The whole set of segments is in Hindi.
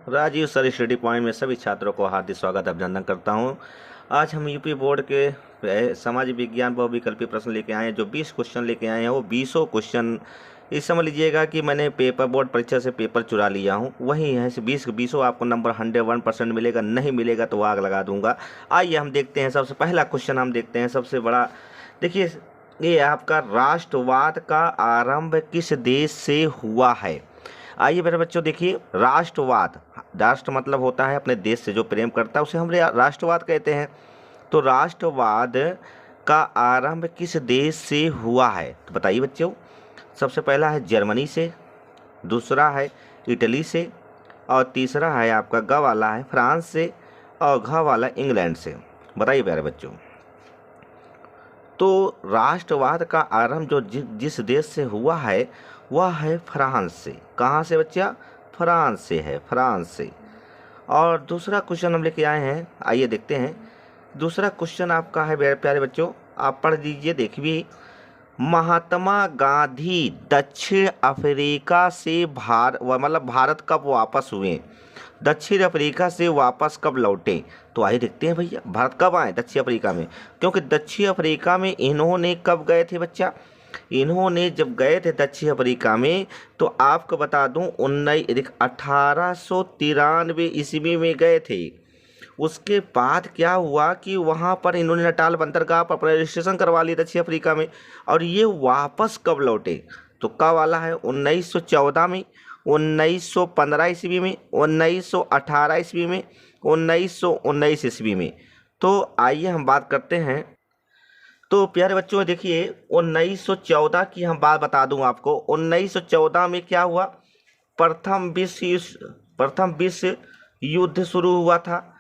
राजीव सर स्टडी पॉइंट में सभी छात्रों को हार्दिक स्वागत अभिनंदन करता हूं। आज हम यूपी बोर्ड के समाज विज्ञान बहुविकल्पी प्रश्न लेके आए हैं। जो 20 क्वेश्चन लेके आए हैं वो 20 क्वेश्चन इस समझ लीजिएगा कि मैंने पेपर बोर्ड परीक्षा से पेपर चुरा लिया हूं। वही है 20 आपको नंबर 101% मिलेगा, नहीं मिलेगा तो आग लगा दूंगा। आइए हम देखते हैं। सबसे पहला क्वेश्चन हम देखते हैं, सबसे बड़ा देखिए, ये आपका राष्ट्रवाद का आरंभ किस देश से हुआ है। आइए मेरे बच्चों देखिए, राष्ट्रवाद, राष्ट्र मतलब होता है अपने देश से जो प्रेम करता है उसे हम राष्ट्रवाद कहते हैं। तो राष्ट्रवाद का आरंभ किस देश से हुआ है तो बताइए बच्चों। सबसे पहला है जर्मनी से, दूसरा है इटली से, और तीसरा है आपका ग वाला है फ्रांस से, और घ वाला इंग्लैंड से। बताइए प्यारे बच्चों। तो राष्ट्रवाद का आरंभ जो जिस देश से हुआ है वह है फ्रांस से। कहाँ से बच्चा? फ्रांस से है, फ्रांस से। और दूसरा क्वेश्चन हम लेके आए हैं, आइए देखते हैं। दूसरा क्वेश्चन आपका है मेरे प्यारे बच्चों, आप पढ़ दीजिए, देखिए। महात्मा गांधी दक्षिण अफ्रीका से भारत कब वापस हुए? दक्षिण अफ्रीका से वापस कब लौटे? तो आइए देखते हैं भैया, भारत कब आए दक्षिण अफ्रीका में, क्योंकि दक्षिण अफ्रीका में इन्होंने कब गए थे बच्चा? इन्होंने जब गए थे दक्षिण अफ्रीका में तो आपको बता दूं 1893 ईस्वी में गए थे। उसके बाद क्या हुआ कि वहाँ पर इन्होंने नटाल बंदरगाह पर अपना रजिस्ट्रेशन करवा लिया दक्षिण अफ्रीका में। और ये वापस कब लौटे? तो कब वाला है 1914 में, 1915 ईस्वी में, 1918 ईस्वी में, 1919 ईस्वी में। तो आइए हम बात करते हैं। तो प्यारे बच्चों देखिए, 1914 की हम बात बता दूं आपको। 1914 में क्या हुआ? प्रथम विश्व युद्ध शुरू हुआ था।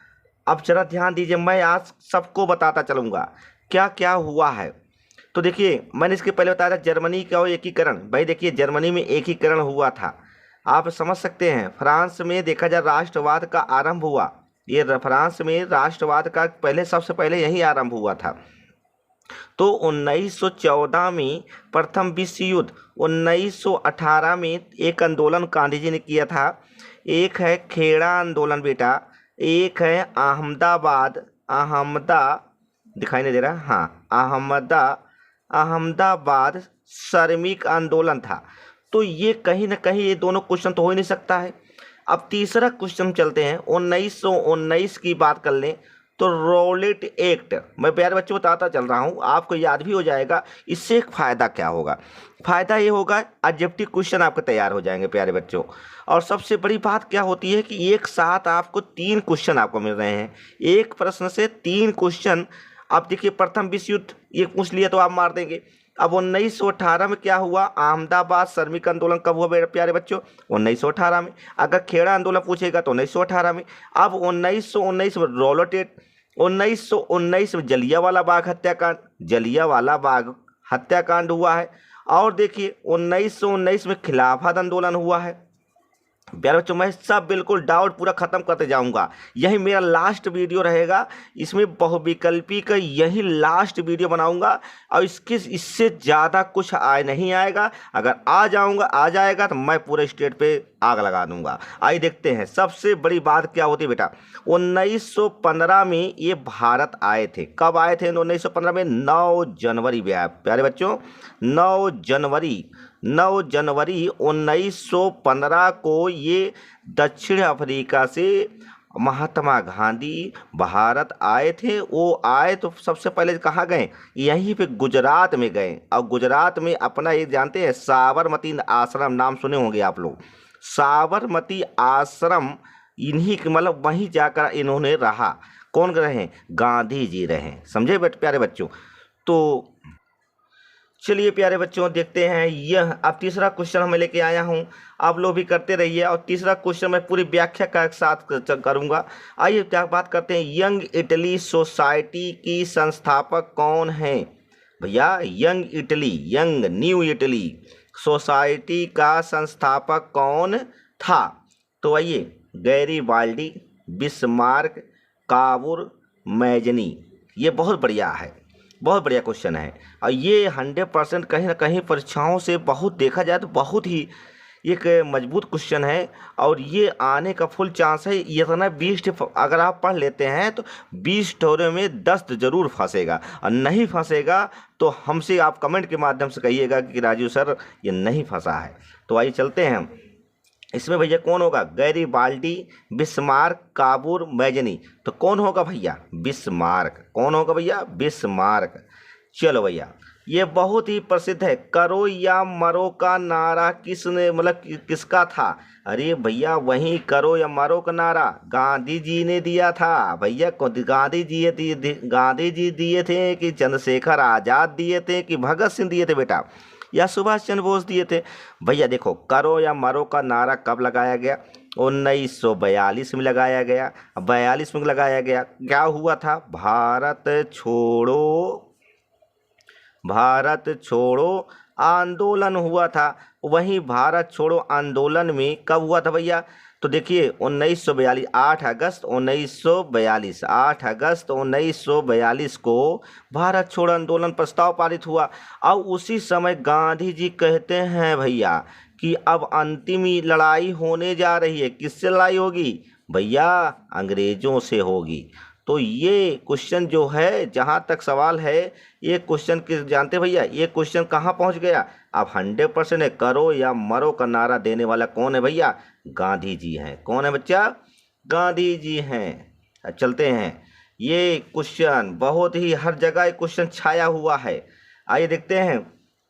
अब जरा ध्यान दीजिए, मैं आज सबको बताता चलूँगा क्या क्या हुआ है। तो देखिए, मैंने इसके पहले बताया था जर्मनी का एकीकरण। भाई देखिए, जर्मनी में एकीकरण हुआ था, आप समझ सकते हैं। फ्रांस में देखा जाए राष्ट्रवाद का आरंभ हुआ, ये फ्रांस में राष्ट्रवाद का सबसे पहले यही आरंभ हुआ था। तो 1914 में प्रथम विश्व युद्ध, 1918 में एक आंदोलन गांधी जी ने किया था। एक है खेड़ा आंदोलन बेटा, एक है दिखाई नहीं दे रहा, हाँ, अहमदाबाद श्रमिक आंदोलन था। तो ये कहीं ना कहीं ये दोनों क्वेश्चन तो हो ही नहीं सकता है। अब तीसरा क्वेश्चन चलते हैं, 1919 की बात कर लें तो रॉलेट एक्ट, मैं प्यारे बच्चों बताता चल रहा हूँ, आपको याद भी हो जाएगा। इससे एक फ़ायदा क्या होगा? फ़ायदा ये होगा ऑब्जेक्टिव क्वेश्चन आपके तैयार हो जाएंगे प्यारे बच्चों। और सबसे बड़ी बात क्या होती है कि एक साथ आपको 3 क्वेश्चन आपको मिल रहे हैं, एक प्रश्न से 3 क्वेश्चन। अब देखिए, प्रथम विश्व युद्ध ये पूछ लिया तो आप मार देंगे। अब 1918 में क्या हुआ? अहमदाबाद श्रमिक आंदोलन कब हुआ मेरे प्यारे बच्चों? 1918 में। अगर खेड़ा आंदोलन पूछेगा तो 1918 में। अब 1919 में रॉलेट एक्ट, 1919 में जलियांवाला बाग हत्याकांड हुआ है। और देखिए 1919 में खिलाफत आंदोलन हुआ है। प्यारे बच्चों, मैं सब बिल्कुल डाउट पूरा खत्म करते जाऊंगा। यही मेरा लास्ट वीडियो रहेगा, इसमें बहुविकल्पी का यही लास्ट वीडियो बनाऊंगा। और इससे ज़्यादा कुछ नहीं आएगा। अगर आ जाएगा तो मैं पूरे स्टेट पे आग लगा दूंगा। आइए देखते हैं, सबसे बड़ी बात क्या होती है बेटा। 1915 में ये भारत आए थे। कब आए थे 1915 में? 9 जनवरी प्यारे बच्चों, 9 जनवरी 1915 को ये दक्षिण अफ्रीका से महात्मा गांधी भारत आए थे। वो आए तो सबसे पहले कहाँ गए? यहीं पे गुजरात में गए। और गुजरात में अपना ये जानते हैं साबरमती आश्रम, नाम सुने होंगे आप लोग। साबरमती आश्रम इन्हीं मतलब वहीं जाकर इन्होंने रहा। कौन रहे? गांधी जी रहे। समझे प्यारे बच्चों। तो चलिए प्यारे बच्चों देखते हैं। यह अब तीसरा क्वेश्चन मैं लेके आया हूं, आप लोग भी करते रहिए। और तीसरा क्वेश्चन मैं पूरी व्याख्या का साथ करूंगा। आइए क्या बात करते हैं। यंग इटली सोसाइटी की संस्थापक कौन है भैया? यंग न्यू इटली सोसाइटी का संस्थापक कौन था? तो आइए, गैरीबाल्डी, बिस्मार्क, काबुर, मैजनी। ये बहुत बढ़िया है, बहुत बढ़िया क्वेश्चन है। और ये 100% कहीं ना कहीं परीक्षाओं से बहुत देखा जाए तो बहुत ही एक मजबूत क्वेश्चन है और ये आने का फुल चांस है। ये तो ना 20 अगर आप पढ़ लेते हैं तो 20 ठोरे में 10 तो जरूर फंसेगा, और नहीं फंसेगा तो हमसे आप कमेंट के माध्यम से कहिएगा कि राजू सर ये नहीं फंसा है। तो आइए चलते हैं हम। इसमें भैया कौन होगा? Garibaldi, Bismarck, काबूर, Mazzini. तो कौन होगा भैया? बिस्मार्क। कौन होगा भैया? बिस्मार्क। चलो भैया, ये बहुत ही प्रसिद्ध है। करो या मरो का नारा किसने मतलब किसका था? अरे भैया वही करो या मरो का नारा गांधी जी ने दिया था भैया। गांधी जी दिए थे कि चंद्रशेखर आजाद दिए थे कि भगत सिंह दिए थे बेटा, या सुभाष चंद्र बोस दिए थे? भैया देखो, करो या मरो का नारा कब लगाया गया? 1942 में लगाया गया। 42 में लगाया गया। क्या हुआ था? भारत छोड़ो आंदोलन हुआ था। वहीं भारत छोड़ो आंदोलन में कब हुआ था भैया? तो देखिए 1942, 8 अगस्त 1942, 8 अगस्त 1942 को भारत छोड़ो आंदोलन प्रस्ताव पारित हुआ। अब उसी समय गांधी जी कहते हैं भैया कि अब अंतिम लड़ाई होने जा रही है। किससे लड़ाई होगी भैया? अंग्रेजों से होगी। तो ये क्वेश्चन जो है, जहाँ तक सवाल है, ये क्वेश्चन किस जानते भैया? ये क्वेश्चन कहाँ पहुँच गया? अब 100% है। करो या मरो का नारा देने वाला कौन है भैया? गांधी जी हैं। कौन है बच्चा? गांधी जी हैं। चलते हैं। ये क्वेश्चन बहुत ही हर जगह ये क्वेश्चन छाया हुआ है। आइए देखते हैं।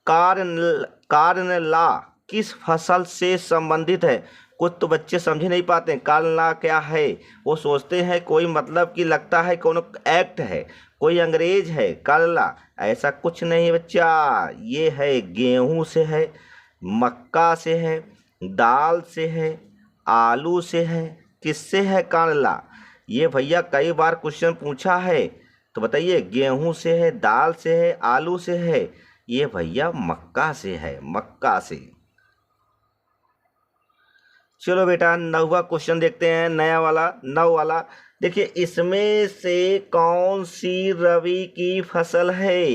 कार्न लॉ किस फसल से संबंधित है? कुछ तो बच्चे समझ नहीं पाते हैं कार्न लॉ क्या है। वो सोचते हैं कोई मतलब कि लगता है कौन एक्ट है, कोई अंग्रेज है कार्न लॉ। ऐसा कुछ नहीं बच्चा। ये है गेहूं से है, मक्का से है, दाल से है, आलू से है। किससे है कार्न लॉ? ये भैया कई बार क्वेश्चन पूछा है। तो बताइए, गेहूं से है, दाल से है, आलू से है? ये भैया मक्का से है, मक्का से। चलो बेटा 9वां क्वेश्चन देखते हैं, नया वाला 9 वाला। देखिए, इसमें से कौन सी रबी की फसल है?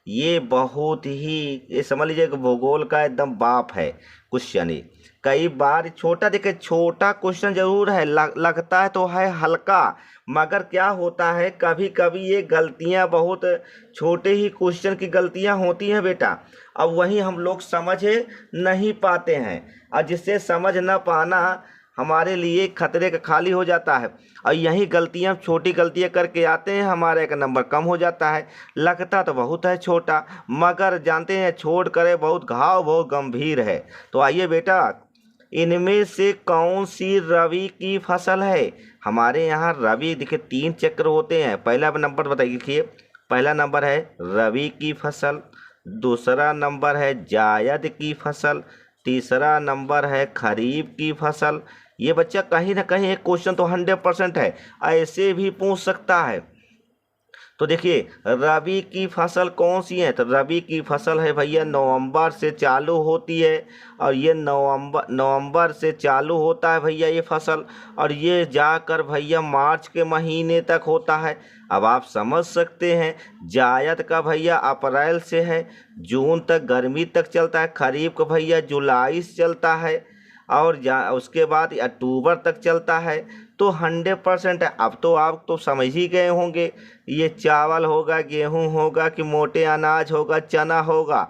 ये बहुत ही, ये समझ लीजिए कि भूगोल का एकदम बाप है क्वेश्चन। ये कई बार छोटा, देखिए छोटा क्वेश्चन जरूर है, लगता है तो है हल्का, मगर क्या होता है कभी कभी ये गलतियां बहुत छोटे ही क्वेश्चन की गलतियां होती हैं बेटा। अब वही हम लोग समझ नहीं पाते हैं, और जिससे समझ ना पाना हमारे लिए खतरे का खाली हो जाता है। और यही गलतियां, छोटी गलतियां करके आते हैं, हमारा एक नंबर कम हो जाता है। लगता तो बहुत है छोटा, मगर जानते हैं छोड़ करे बहुत घाव बहुत गंभीर है। तो आइए बेटा, इनमें से कौन सी रबी की फसल है? हमारे यहाँ रबी देखिए 3 चक्र होते हैं। पहला नंबर बताइए, देखिए पहला नंबर है रबी की फसल, दूसरा नंबर है जायद की फसल, तीसरा नंबर है खरीफ की फसल। ये बच्चा कहीं ना कहीं एक क्वेश्चन तो 100% है, ऐसे भी पूछ सकता है। तो देखिए रबी की फसल कौन सी है? तो रबी की फसल है भैया नवंबर से चालू होती है, और ये नवंबर से चालू होता है भैया ये फसल, और ये जाकर भैया मार्च के महीने तक होता है। अब आप समझ सकते हैं। जायद का भैया अप्रैल से है, जून तक गर्मी तक चलता है। खरीफ का भैया जुलाई से चलता है, और उसके बाद अक्टूबर तक चलता है। तो 100% है। अब तो आप तो समझ ही गए होंगे, ये चावल होगा, गेहूं होगा, कि मोटे अनाज होगा, चना होगा।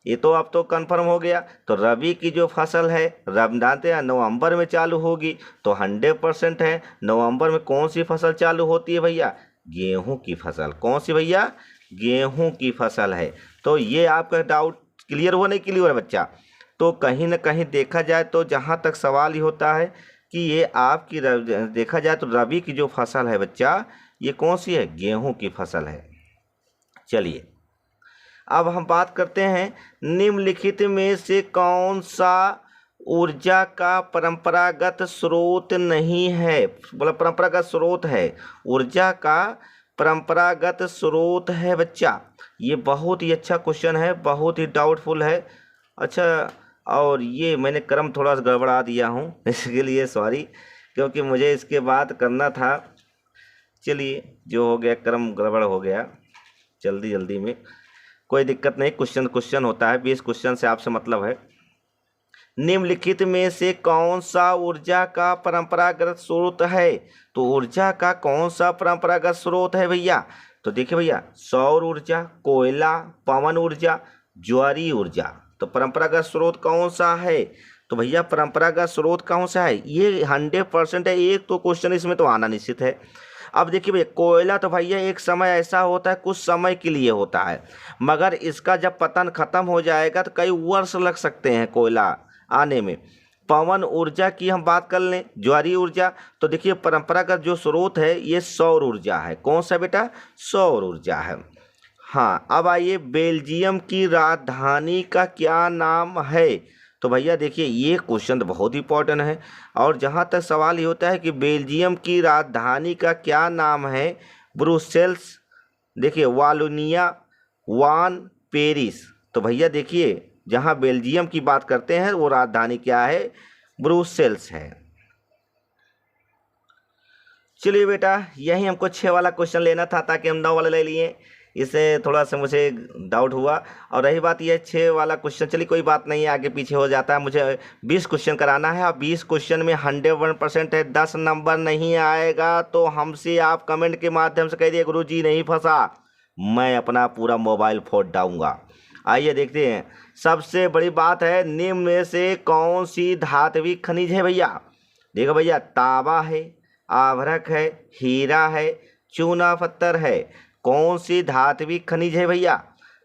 ये तो अब तो कंफर्म हो गया। तो रबी की जो फसल है, रब जानते हैं नवंबर में चालू होगी, तो 100% है। नवंबर में कौन सी फसल चालू होती है भैया? गेहूं की फसल। कौन सी भैया? गेहूं की फसल है। तो ये आपका डाउट क्लियर हुआ नहीं? क्लियर है बच्चा? तो कहीं ना कहीं देखा जाए तो जहाँ तक सवाल ही होता है कि ये आपकी देखा जाए तो रबी की जो फसल है बच्चा, ये कौन सी है? गेहूं की फसल है। चलिए अब हम बात करते हैं, निम्नलिखित में से कौन सा ऊर्जा का परंपरागत स्रोत नहीं है? मतलब परंपरागत स्रोत है, ऊर्जा का परंपरागत स्रोत है बच्चा। ये बहुत ही अच्छा क्वेश्चन है, बहुत ही डाउटफुल है। अच्छा, और ये मैंने क्रम थोड़ा सा गड़बड़ा दिया हूँ, इसके लिए सॉरी, क्योंकि मुझे इसके बाद करना था। चलिए जो हो गया, क्रम गड़बड़ हो गया जल्दी जल्दी में, कोई दिक्कत नहीं। क्वेश्चन होता है, 20 क्वेश्चन से आपसे मतलब है। निम्नलिखित में से कौन सा ऊर्जा का परंपरागत स्रोत है? तो ऊर्जा का कौन सा परंपरागत स्रोत है भैया? तो देखिए भैया, सौर ऊर्जा, कोयला, पवन ऊर्जा, ज्वारीय ऊर्जा। तो परंपरागत स्रोत कौन सा है? तो भैया परंपरागत स्रोत कौन सा है? ये 100% है। एक तो क्वेश्चन इसमें तो आना निश्चित है। अब देखिए भैया, कोयला तो भैया एक समय ऐसा होता है, कुछ समय के लिए होता है, मगर इसका जब पतन खत्म हो जाएगा तो कई वर्ष लग सकते हैं कोयला आने में। पवन ऊर्जा की हम बात कर लें, ज्वारीय ऊर्जा, तो देखिए परंपरागत जो स्रोत है ये सौर ऊर्जा है। कौन सा बेटा? सौर ऊर्जा है। हाँ, अब आइए, बेल्जियम की राजधानी का क्या नाम है? तो भैया देखिए, ये क्वेश्चन तो बहुत इंपॉर्टेंट है। और जहाँ तक सवाल ये होता है कि बेल्जियम की राजधानी का क्या नाम है, ब्रुसेल्स, देखिए वालोनिया, वान, पेरिस। तो भैया देखिए, जहाँ बेल्जियम की बात करते हैं वो राजधानी क्या है? ब्रुसेल्स है। चलिए बेटा, यही हमको 6 वाला क्वेश्चन लेना था, ताकि हम 9 वाला ले लिए। इससे थोड़ा सा मुझे डाउट हुआ। और रही बात ये 6 वाला क्वेश्चन, चलिए कोई बात नहीं है, आगे पीछे हो जाता है। मुझे 20 क्वेश्चन कराना है, और 20 क्वेश्चन में 101% है, 10 नंबर नहीं आएगा तो हमसे आप कमेंट के माध्यम से कह दिए गुरुजी नहीं फंसा, मैं अपना पूरा मोबाइल फोड़ डाऊंगा। आइए देखते हैं। सबसे बड़ी बात है, निम्न में से कौन सी धात्विक खनिज है भैया? देखो भैया, तांबा है, आभरक है, हीरा है, चूना पत्थर है। कौन सी धात्विक खनिज है भैया?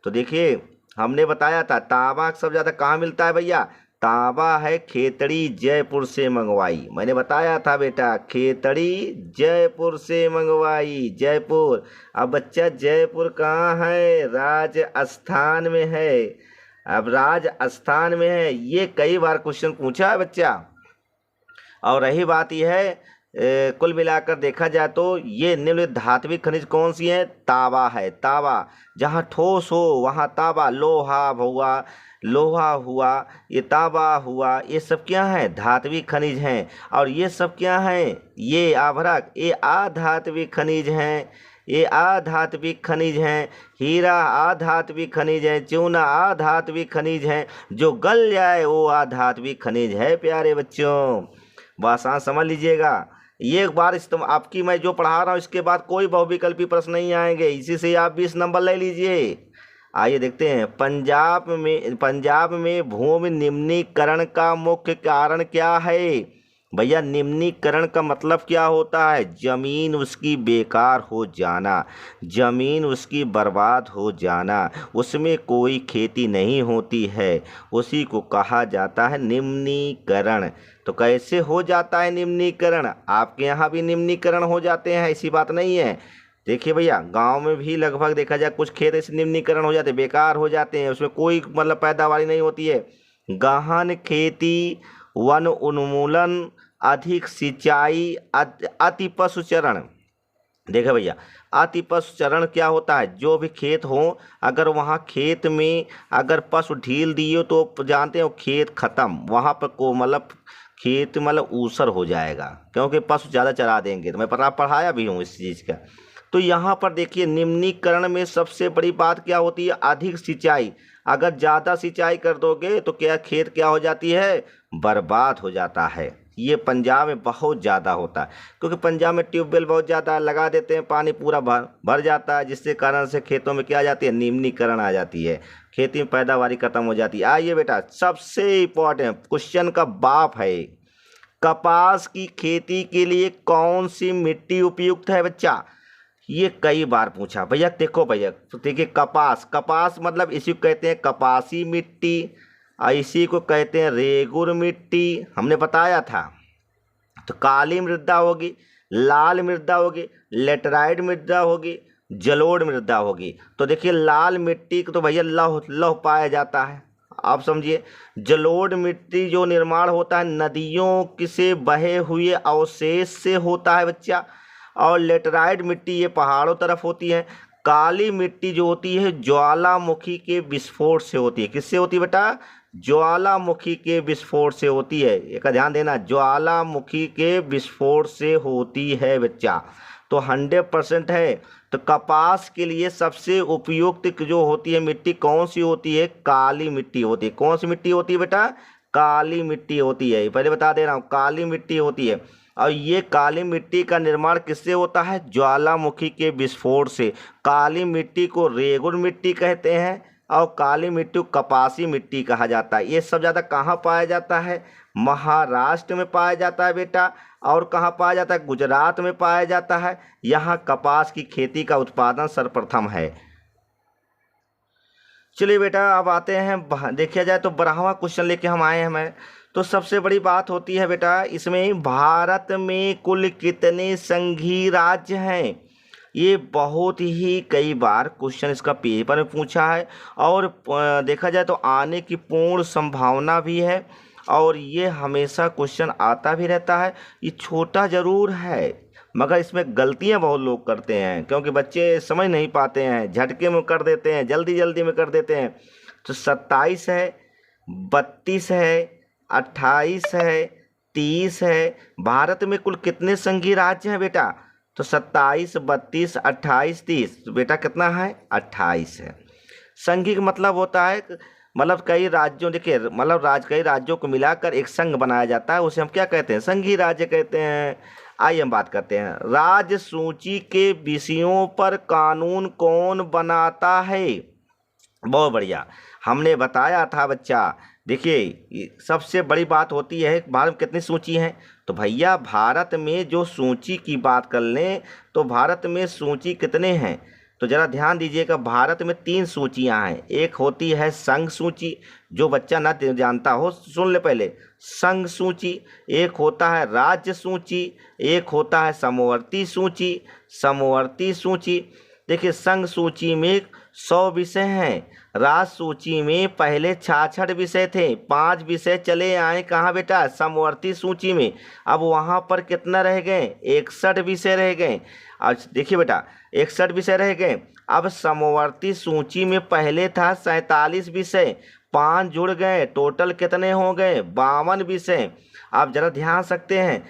तो देखिए, हमने बताया था तांबा सबसे ज़्यादा कहाँ मिलता है भैया? तांबा है खेतड़ी जयपुर से मंगवाई। मैंने बताया था बेटा, खेतड़ी जयपुर से मंगवाई, जयपुर। अब बच्चा, जयपुर कहाँ है? राजस्थान में है। अब राजस्थान में है, ये कई बार क्वेश्चन पूछा है बच्चा। और रही बात यह है, कुल मिलाकर देखा जाए तो ये निम्नलिखित धात्विक खनिज कौन सी है? तांबा है। तांबा, जहाँ ठोस हो वहाँ तांबा, लोहा हुआ, लोहा हुआ, ये तांबा हुआ, ये सब क्या है? धात्विक खनिज हैं। और ये सब क्या हैं? ये आभरक, ये अधात्विक खनिज हैं। ये अधात्विक खनिज हैं। हीरा अधात्विक खनिज है, चूना अधात्विक खनिज है, जो गल जाए वो अधात्विक खनिज है। प्यारे बच्चों, आसान समझ लीजिएगा। ये एक बार आपकी मैं जो पढ़ा रहा हूँ, इसके बाद कोई बहुविकल्पी प्रश्न नहीं आएंगे, इसी से आप 20 नंबर ले लीजिए। आइए देखते हैं, पंजाब में भूमि निम्नीकरण का मुख्य कारण क्या है? भैया, निम्नीकरण का मतलब क्या होता है? जमीन उसकी बेकार हो जाना, जमीन उसकी बर्बाद हो जाना, उसमें कोई खेती नहीं होती है, उसी को कहा जाता है निम्नीकरण। तो कैसे हो जाता है निम्नीकरण? आपके यहाँ भी निम्नीकरण हो जाते हैं, ऐसी बात नहीं है। देखिए भैया, गांव में भी लगभग देखा जाए कुछ खेत ऐसे निम्नीकरण हो जाते, बेकार हो जाते हैं, उसमें कोई मतलब पैदावारी नहीं होती है। गहन खेती, वन उन्मूलन, अधिक सिंचाई, अति पशुचरण। देखो भैया, अति पशुचरण क्या होता है? जो भी खेत हो, अगर वहाँ खेत में अगर पशु ढील दिए तो जानते हो खेत खत्म, वहाँ पर को मतलब खेत मतलब ऊसर हो जाएगा, क्योंकि पशु ज़्यादा चरा देंगे। तो मैं पढ़ाया भी हूँ इस चीज़ का। तो यहाँ पर देखिए, निम्नीकरण में सबसे बड़ी बात क्या होती है? अधिक सिंचाई। अगर ज़्यादा सिंचाई कर दोगे तो क्या खेत क्या हो जाती है? बर्बाद हो जाता है। ये पंजाब में बहुत ज़्यादा होता है, क्योंकि पंजाब में ट्यूबवेल बहुत ज़्यादा लगा देते हैं, पानी पूरा भर जाता है, जिससे कारण से खेतों में क्या आ जाती है? निम्नीकरण आ जाती है, खेती में पैदावारी खत्म हो जाती है। आइए बेटा, सबसे इम्पोर्टेंट क्वेश्चन का बाप है, कपास की खेती के लिए कौन सी मिट्टी उपयुक्त है बच्चा? ये कई बार पूछा भैया। देखो भैया, तो देखिए, कपास मतलब इसी को कहते हैं कपासी मिट्टी, और इसी को कहते हैं रेगुर मिट्टी, हमने बताया था। तो काली मृदा होगी, लाल मृदा होगी, लेटराइट मृदा होगी, जलोढ़ मृदा होगी। तो देखिए, लाल मिट्टी को तो भैया लौह पाया जाता है, आप समझिए। जलोढ़ मिट्टी जो निर्माण होता है नदियों से बहे हुए अवशेष से होता है बच्चा। और लेटराइट मिट्टी ये पहाड़ों तरफ होती है। काली मिट्टी जो होती है ज्वालामुखी के विस्फोट से होती है। किससे होती है बेटा? ज्वालामुखी के विस्फोट से होती है। एक ध्यान देना, ज्वालामुखी के विस्फोट से होती है बच्चा। तो 100% है। तो कपास के लिए सबसे उपयुक्त जो होती है मिट्टी कौन सी होती है? काली मिट्टी होती है। कौन सी मिट्टी होती है बेटा? काली मिट्टी होती है, पहले बता दे रहा हूँ, काली मिट्टी होती है। और ये काली मिट्टी का निर्माण किससे होता है? ज्वालामुखी के विस्फोट से। काली मिट्टी को रेगुर मिट्टी कहते हैं और काली मिट्टी को कपासी मिट्टी कहा जाता है। ये सब ज़्यादा कहाँ पाया जाता है? महाराष्ट्र में पाया जाता है बेटा। और कहाँ पाया जाता है? गुजरात में पाया जाता है। यहाँ कपास की खेती का उत्पादन सर्वप्रथम है। चलिए बेटा, अब आते हैं, देखा जाए तो 12वां क्वेश्चन लेके हम आए हैं। मैं तो सबसे बड़ी बात होती है बेटा इसमें, भारत में कुल कितने संघीय राज्य हैं? ये बहुत ही कई बार क्वेश्चन इसका पेपर में पूछा है और देखा जाए तो आने की पूर्ण संभावना भी है और ये हमेशा क्वेश्चन आता भी रहता है। ये छोटा ज़रूर है मगर इसमें गलतियां बहुत लोग करते हैं क्योंकि बच्चे समझ नहीं पाते हैं, झटके में कर देते हैं, जल्दी जल्दी में कर देते हैं। तो 27 है, 32 है, 28 है, 30 है। भारत में कुल कितने संघीय राज्य हैं बेटा? तो 27, 32, 28, 30। तो बेटा कितना है? 28 है। संघीय का मतलब होता है मतलब कई राज्यों, देखिए मतलब कई राज्यों को मिलाकर एक संघ बनाया जाता है, उसे हम क्या कहते हैं? संघीय राज्य कहते हैं। आइए हम बात करते हैं, राज्य सूची के विषयों पर कानून कौन बनाता है? बहुत बढ़िया, हमने बताया था बच्चा। देखिए सबसे बड़ी बात होती है भारत में कितनी सूची हैं। तो भैया भारत में जो सूची की बात कर लें तो भारत में सूची कितने हैं? तो ज़रा ध्यान दीजिएगा, भारत में 3 सूचियां हैं। एक होती है संघ सूची, जो बच्चा ना जानता हो सुन ले पहले, संघ सूची। एक होता है राज्य सूची, एक होता है समवर्ती सूची। समवर्ती सूची, देखिए संघ सूची में 100 विषय हैं, राज्य सूची में पहले 66 विषय थे, 5 विषय चले आए कहाँ बेटा? समवर्ती सूची में। अब वहाँ पर कितना रह गए? 61 विषय रह गए। अब देखिए बेटा 61 विषय रह गए। अब समवर्ती सूची में पहले था 47 विषय, 5 जुड़ गए, टोटल कितने हो गए? 52 विषय। आप जरा ध्यान सकते हैं,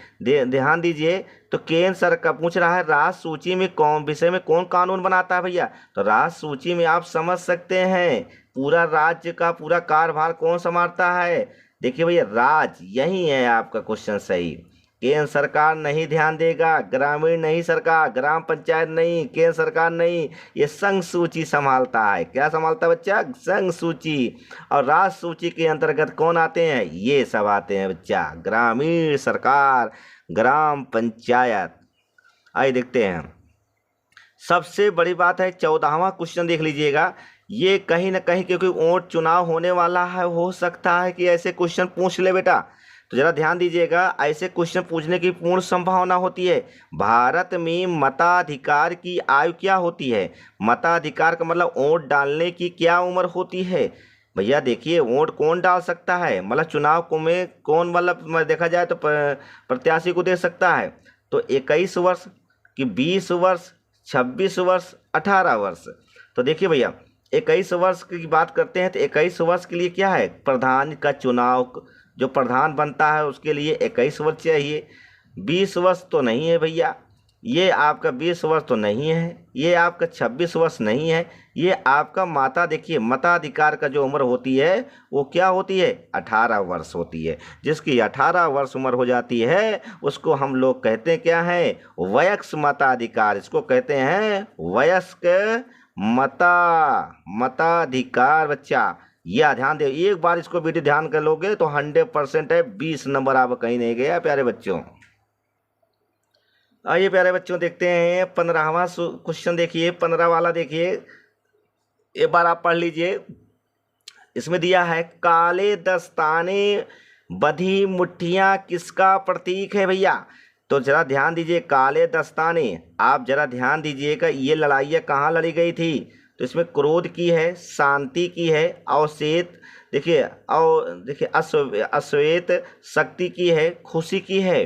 ध्यान दीजिए। तो केंद्र सरकार पूछ रहा है राज्य सूची में कौन विषय में कौन कानून बनाता है भैया? तो राज्य सूची में आप समझ सकते हैं पूरा राज्य का पूरा कार्यभार कौन संभालता है? देखिए भैया राज्य यही है आपका क्वेश्चन सही। केंद्र सरकार नहीं ध्यान देगा, ग्रामीण नहीं सरकार, ग्राम पंचायत नहीं, केंद्र सरकार नहीं, ये संघ सूची संभालता है। क्या संभालता है बच्चा? संघ सूची। और राज्य सूची के अंतर्गत कौन आते हैं? ये सब आते हैं बच्चा, ग्रामीण सरकार, ग्राम पंचायत। आइए देखते हैं, सबसे बड़ी बात है 14वां क्वेश्चन देख लीजिएगा। ये कहीं ना कहीं क्योंकि वोट चुनाव होने वाला है, हो सकता है कि ऐसे क्वेश्चन पूछ ले बेटा। तो जरा ध्यान दीजिएगा, ऐसे क्वेश्चन पूछने की पूर्ण संभावना होती है। भारत में मताधिकार की आयु क्या होती है? मताधिकार का मतलब वोट डालने की क्या उम्र होती है? भैया देखिए वोट कौन डाल सकता है? मतलब चुनाव को में कौन, मतलब देखा जाए तो प्रत्याशी को दे सकता है। तो 21 वर्ष कि 20 वर्ष, 26 वर्ष, 18 वर्ष। तो देखिए भैया 21 वर्ष की बात करते हैं तो 21 वर्ष के लिए क्या है? प्रधान का चुनाव, जो प्रधान बनता है उसके लिए 21 वर्ष चाहिए। 20 वर्ष तो नहीं है भैया, ये आपका 20 वर्ष तो नहीं है, ये आपका 26 वर्ष नहीं है, ये आपका माता देखिए मताधिकार का जो उम्र होती है वो क्या होती है? 18 वर्ष होती है। जिसकी 18 वर्ष उम्र हो जाती है उसको हम लोग कहते हैं क्या है? वयस्क मताधिकार। इसको कहते हैं वयस्क मताधिकार बच्चा। यह ध्यान दे, एक बार इसको बेटे ध्यान कर लोगे तो 100% है, 20 नंबर आप कहीं नहीं गया प्यारे बच्चों। आइए प्यारे बच्चों देखते हैं 15वां क्वेश्चन। देखिए 15 वाला देखिए, एक बार आप पढ़ लीजिए। इसमें दिया है काले दस्ताने बंधी मुट्ठियां किसका प्रतीक है भैया? तो जरा ध्यान दीजिए, काले दस्ताने, आप जरा ध्यान दीजिएगा, ये लड़ाइयाँ कहाँ लड़ी गई थी? तो इसमें क्रोध की है, शांति की है, अवश्वेत देखिए अश्वेत शक्ति की है, खुशी की है।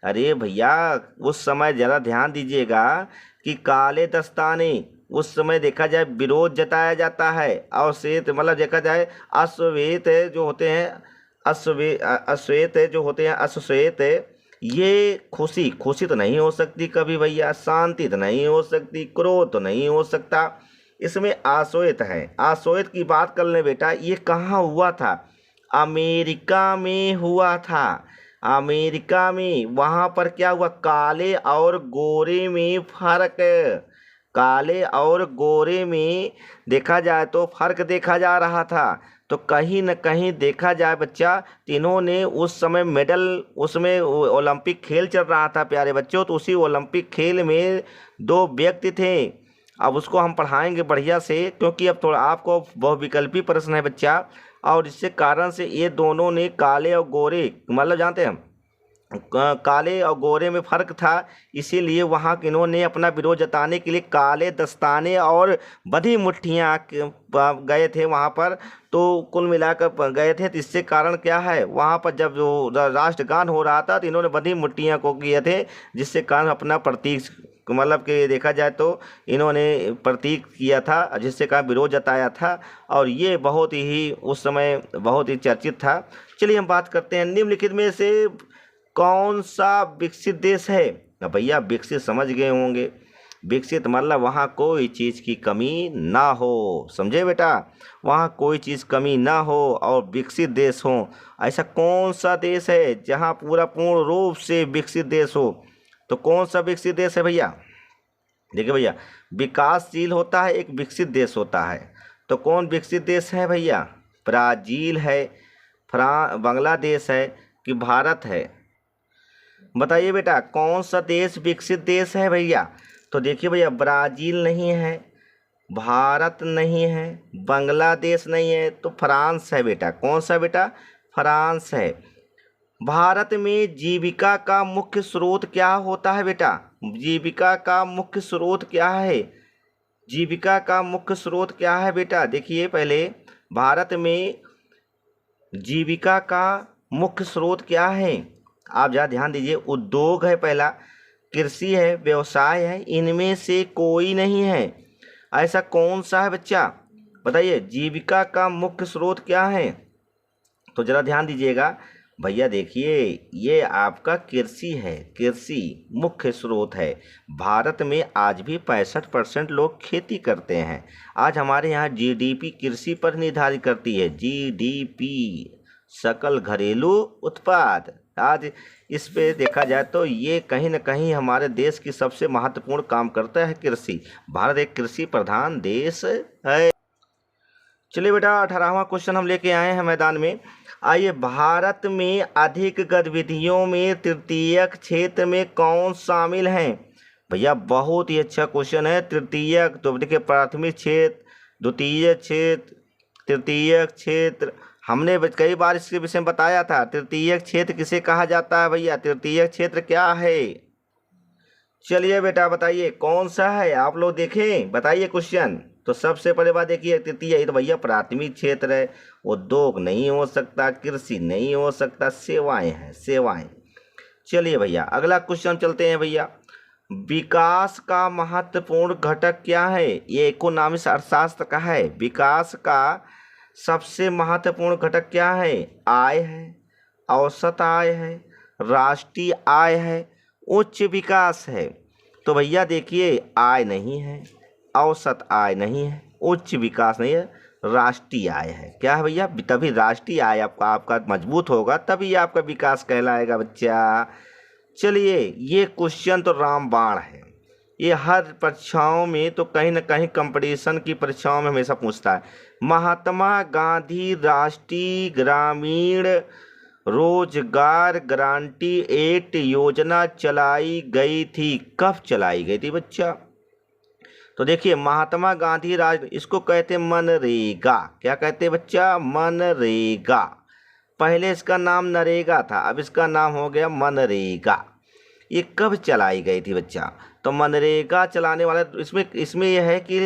अरे भैया उस समय ज़रा ध्यान दीजिएगा कि काले दस्ताने उस समय देखा जाए विरोध जताया जाता है, अवश्वेत मतलब देखा जाए अश्वेत जो होते हैं, अश्वेत जो होते हैं अश्वेत, ये खुशी तो नहीं हो सकती कभी भैया, शांति तो नहीं हो सकती, क्रोध तो नहीं हो सकता। इसमें आश्वेत है। आश्वेत की बात कर लें बेटा, ये कहाँ हुआ था? अमेरिका में हुआ था। अमेरिका में वहाँ पर क्या हुआ, काले और गोरे में फर्क, काले और गोरे में देखा जाए तो फर्क देखा जा रहा था। तो कहीं न कहीं देखा जाए बच्चा, तीनों ने उस समय मेडल, उसमें ओलंपिक खेल चल रहा था प्यारे बच्चों, तो उसी ओलंपिक खेल में दो व्यक्ति थे। अब उसको हम पढ़ाएंगे बढ़िया से, क्योंकि अब थोड़ा आपको बहुविकल्पी प्रश्न है बच्चा, और इससे कारण से ये दोनों ने काले और गोरे, मतलब जानते हैं काले और गोरे में फर्क था, इसीलिए वहाँ इन्होंने अपना विरोध जताने के लिए काले दस्ताने और बंधी मुट्ठियाँ गए थे वहाँ पर। तो कुल मिलाकर गए थे, तो इससे कारण क्या है, वहाँ पर जब जो राष्ट्रगान हो रहा था तो इन्होंने बंधी मुट्ठियाँ को किए थे, जिससे कारण अपना प्रतीक, मतलब कि देखा जाए तो इन्होंने प्रतीक किया था, जिससे कारण विरोध जताया था, और ये बहुत ही उस समय बहुत ही चर्चित था। चलिए हम बात करते हैं, निम्नलिखित में से कौन सा विकसित देश है। अब भैया विकसित समझ गए होंगे, विकसित मतलब वहाँ कोई चीज़ की कमी ना हो, समझे बेटा, वहाँ कोई चीज़ कमी ना हो और विकसित देश हो। ऐसा कौन सा देश है जहाँ पूरा पूर्ण रूप से विकसित देश हो, तो कौन सा विकसित देश है भैया। देखिए भैया, विकासशील होता है, एक विकसित देश होता है, तो कौन विकसित देश है भैया, ब्राज़ील है, बांग्लादेश है कि भारत है, बताइए बेटा कौन सा देश विकसित देश है भैया। तो देखिए भैया, ब्राज़ील नहीं है, भारत नहीं है, बांग्लादेश नहीं है, तो फ्रांस है बेटा। कौन सा बेटा, फ्रांस है। भारत में जीविका का मुख्य स्रोत क्या होता है बेटा, जीविका का मुख्य स्रोत क्या है, जीविका का मुख्य स्रोत क्या है बेटा। देखिए पहले, भारत में जीविका का मुख्य स्रोत क्या है, आप ज़रा ध्यान दीजिए। उद्योग है पहला, कृषि है, व्यवसाय है, इनमें से कोई नहीं है। ऐसा कौन सा है बच्चा, बताइए, जीविका का मुख्य स्रोत क्या है। तो ज़रा ध्यान दीजिएगा भैया, देखिए ये आपका कृषि है, कृषि मुख्य स्रोत है। भारत में आज भी 65% लोग खेती करते हैं। आज हमारे यहाँ जीडीपी कृषि पर निर्धारित करती है, जीडीपी सकल घरेलू उत्पाद। आज इस पे देखा जाए तो ये कहीं ना कहीं हमारे देश की सबसे महत्वपूर्ण काम करता है कृषि। भारत एक कृषि प्रधान देश है। चलिए बेटा, 18वां क्वेश्चन हम लेके आए हैं मैदान में। आइए, भारत में अधिक गतिविधियों में तृतीयक क्षेत्र में कौन शामिल हैं। भैया बहुत ही अच्छा क्वेश्चन है। तृतीयक तो देखिए, प्राथमिक क्षेत्र, द्वितीय क्षेत्र, तृतीयक क्षेत्र, हमने कई बार इसके विषय में बताया था। तृतीयक क्षेत्र किसे कहा जाता है भैया, तृतीयक क्षेत्र क्या है। चलिए बेटा बताइए कौन सा है, आप लोग देखें, बताइए क्वेश्चन। तो सबसे पहले बात देखिए, तृतीय ये तो भैया प्राथमिक क्षेत्र है, उद्योग नहीं हो सकता, कृषि नहीं हो सकता, सेवाएं हैं, सेवाएं। चलिए भैया अगला क्वेश्चन चलते हैं भैया। विकास का महत्वपूर्ण घटक क्या है, ये इकोनॉमिक्स अर्थशास्त्र का है। विकास का सबसे महत्वपूर्ण घटक क्या है, आय है, औसत आय है, राष्ट्रीय आय है, उच्च विकास है। तो भैया देखिए, आय नहीं है, औसत आय नहीं है, उच्च विकास नहीं है, राष्ट्रीय आय है। क्या है भैया, तभी राष्ट्रीय आय आपका मजबूत होगा, तभी आपका विकास कहलाएगा बच्चा। चलिए, ये क्वेश्चन तो रामबाण है, ये हर परीक्षाओं में तो कहीं ना कहीं कंपटीशन की परीक्षाओं में हमेशा पूछता है। महात्मा गांधी राष्ट्रीय ग्रामीण रोजगार गारंटी एक्ट योजना चलाई गई थी, कब चलाई गई थी बच्चा। तो देखिए, महात्मा गांधी इसको कहते हैं मनरेगा। क्या कहते हैं बच्चा, मनरेगा। पहले इसका नाम नरेगा था, अब इसका नाम हो गया मनरेगा। ये कब चलाई गई थी बच्चा, तो मनरेगा चलाने वाला इसमें यह है कि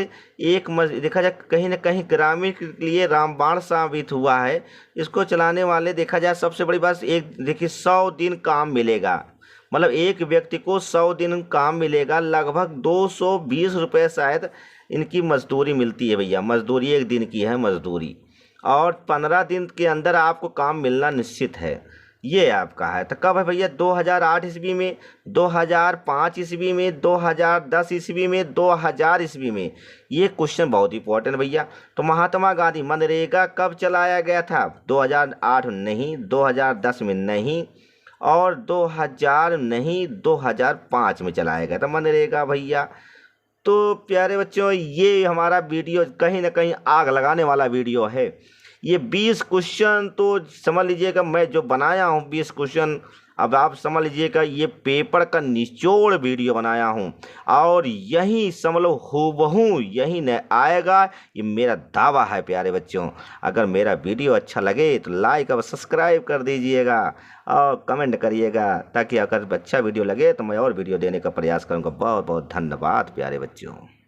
एक देखा जाए कहीं ना कहीं ग्रामीण के लिए रामबाण साबित हुआ है। इसको चलाने वाले देखा जाए सबसे बड़ी बात, एक देखिए 100 दिन काम मिलेगा, मतलब एक व्यक्ति को 100 दिन काम मिलेगा, लगभग 220 रुपये शायद इनकी मजदूरी मिलती है भैया। मजदूरी एक दिन की है मजदूरी, और 15 दिन के अंदर आपको काम मिलना निश्चित है। ये आपका है। तो कब है भैया? 2008 ईस्वी में, 2005 ईस्वी में, 2010 ईस्वी में, 2000 ईस्वी में। ये क्वेश्चन बहुत इंपॉर्टेंट भैया। तो महात्मा गांधी मनरेगा कब चलाया गया था? 2008 नहीं, 2010 में नहीं, और 2000 नहीं, 2005 में चलाया गया था मनरेगा भैया। तो प्यारे बच्चों, ये हमारा वीडियो कहीं ना कहीं आग लगाने वाला वीडियो है। ये 20 क्वेश्चन तो समझ लीजिएगा, मैं जो बनाया हूँ 20 क्वेश्चन, अब आप समझ लीजिएगा ये पेपर का निचोड़ वीडियो बनाया हूँ, और यही समझ लो हूबहू यही न आएगा, ये मेरा दावा है प्यारे बच्चों। अगर मेरा वीडियो अच्छा लगे तो लाइक और सब्सक्राइब कर दीजिएगा और कमेंट करिएगा, ताकि अगर अच्छा वीडियो लगे तो मैं और वीडियो देने का प्रयास करूँगा। बहुत बहुत धन्यवाद प्यारे बच्चों।